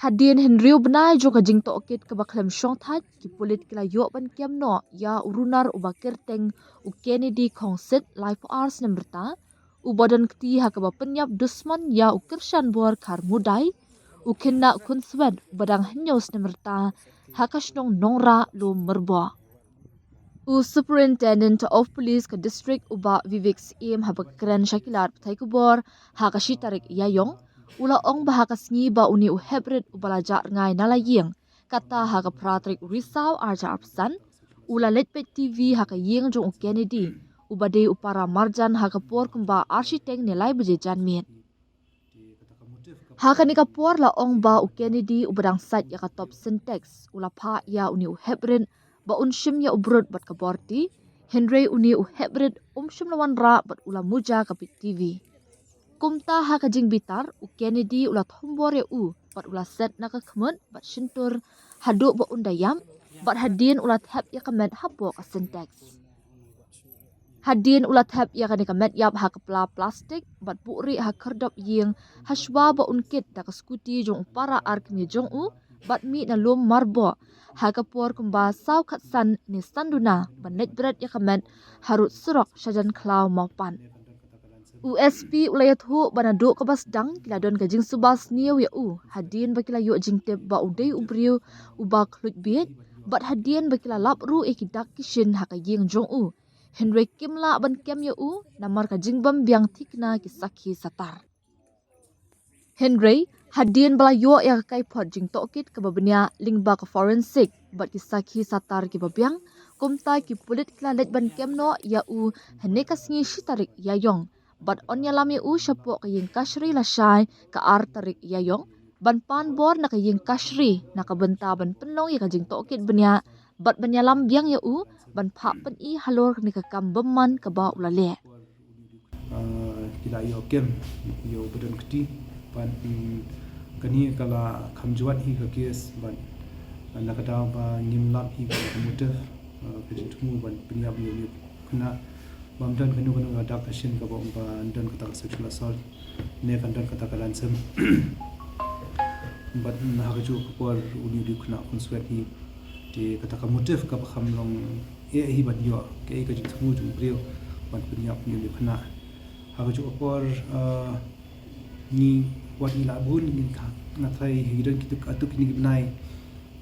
Hadien Henry benai jo kajing tokit ke baklem syong that ki pulit kila yo ban kiam no ya urunar ubakir teng u Kennedy Kongsit Life Arts nemberta u badan kti ha ke penyap dusman ya u kirshan bor kar mudai u kinna kunswed badang hnyos nemberta hakashnong nongra lo merbo. U Superintendent of Police ke district uba Vivek Siem habakren shakilat pthai kubor hakashi tarik yayong ula ong bahakasngi ba uni u hebrid ubalajar ngai nalayeng kata haka pratrik risau arja arpsan ula letpet TV haka yeng jong u Kennedy ubade upara marjan haka por kumba architect nilai beje janmit haka ni kapor la ong ba u Kennedy ubadang site ya top syntax ula pha ya uni u hebrid ba unshim ya ubrut bat kaborti Henry uni u hebrid umshim lawan ra bat ula muja kapit TV kumta haka jing bitar u Kennedy ula thombor ya u bat ula set naka khmut bat shintur hadu ba undayam bat hadin ula thap ya kamet hapo ka syntax hadin ula thap ya ka kamet yap haka plastik bat puri hakardop yeng hashwa ba unkit da ka skuti jong para ark ni jong u bat mi na lom marbo haka por kumba saw khatsan ni standuna banet berat ya kamet harut surok shajan klaw maupan USP ulayathu banadu kabas dang kiladon kajing subas niaw ya u hadin bakila yo jingtep ba udai ubriu uba khlut biet bat hadin bakila lapru ekidak kishin haka yeng jong u Henry Kimla ban kem ya u namar kajing bam biang thikna kisakhi satar Henry hadin bala yo ya kai phot jing tokit kababnya lingba ka forensic bat kisakhi satar ki babiang kumta ki pulit kila let ban kem no ya u hanekasngi shitarik ya yong bat onyalami u shapo kayeng kashri lasai ka ar tarik yayong ban pan bor na kayeng kashri na kabenta ban penlong ya kajing tokit benya bat banyalam biang ya u ban pha pen i halor ni ka kambeman ka ba ulale kila yo kem yo badan kti ban kani kala khamjuat hi ka kes ban nakata ba nimlap hi ka muta kajing tumu ban penyab ni kena bamdan kanu ada pasien ka ba dan kata sexual assault ne kan dan kata kalansem bat na haju por uni di kuna kunswet hi te kata ka motif ka kham long hi ban yo ke ka jing thmu jung brio ban punya ni khna haju por ni wat ni la bun ni ka na thai hidan ki tuk atuk ni gnai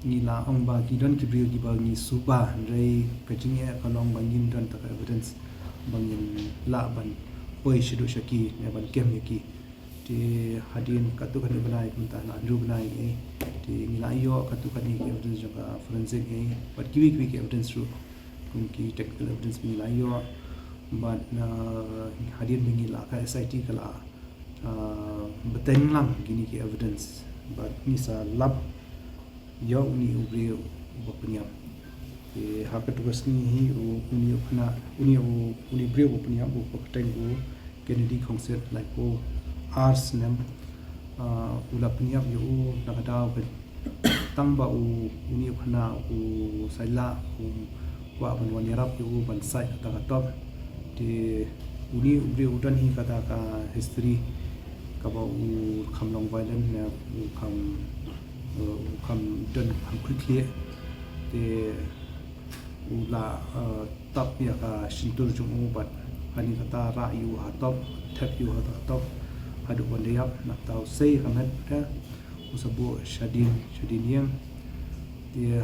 ni la ong ba ki dan ki brio ki ba ni suba rei ka jing ya ka long ban nim dan ta evidence bang yang la ban poi shidu shaki ne ban kem yaki ti hadin katu kan banai kunta na andru banai ti ngila yo katu kan ni evidence jaka forensic but kiwi evidence ru kun ki technical evidence ni la yo but na hadin ni la ka SIT kala beteng lam gini ki evidence but ni sa lab yo ni ubri bapnya haka tugas ni hi uni khna uni brio punya bu pakten bu Kennedy Kongsit like bu ars nem ula punya yo nakada tang ba uni khna u saila wa ban wan yarap yo ban sai ta top ti uni brio udan hi kata ka history ka ba u khamlong violent ne u kham dan kham quickly ti ula top ya ka shintur jung bat hani kata ra yu ha top thap yu ha top hadu wandeyap nak tau sei kamet ka usabu shadin yang dia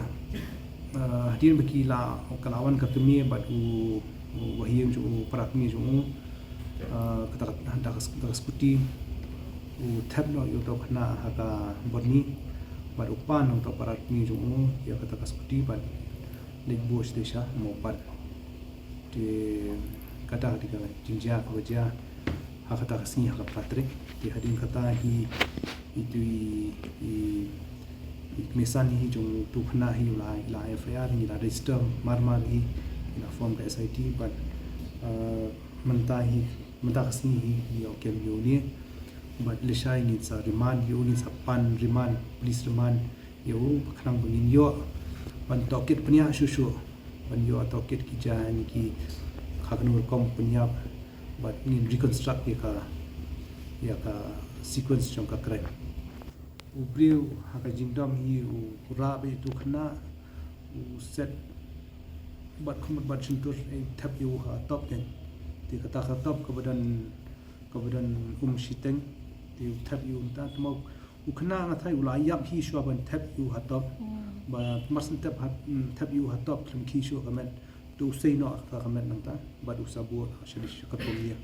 hadin bakila kalawan katumi bat u wahiem ju parakmi ju kata kata skuti u thap no yu to khna haka borni bat upan untuk parakmi ju ya kata skuti bat leg bos desha mopat de kata ketika jinja kerja hak kata kesini hak Patrick di hadin kata hi itu mesan hi jong tu khna hi la FIR ni la register mar hi la form ka SIT but menta kesini hi yo kem yo ni but lishai ni sa remand yo ni sa pan remand police remand yo khnang bungin yo ban tokit punya susu ban yo tokit kija ni ki khagnur kom punya but ni reconstruct ya ka sequence jong ka crime brio haka jingdam hi ra be tu khna set bat khumut bat chintur thap yu ha top ten ti kata ka top kebadan shiteng ti thap yu ta tmo khna na thai ula yap hi shwa ban thap yu ha top ba marsin thap yu ha top khum ki shwa kamen tu sei no ka kamen nang ta ba du sabu shalish ka pomia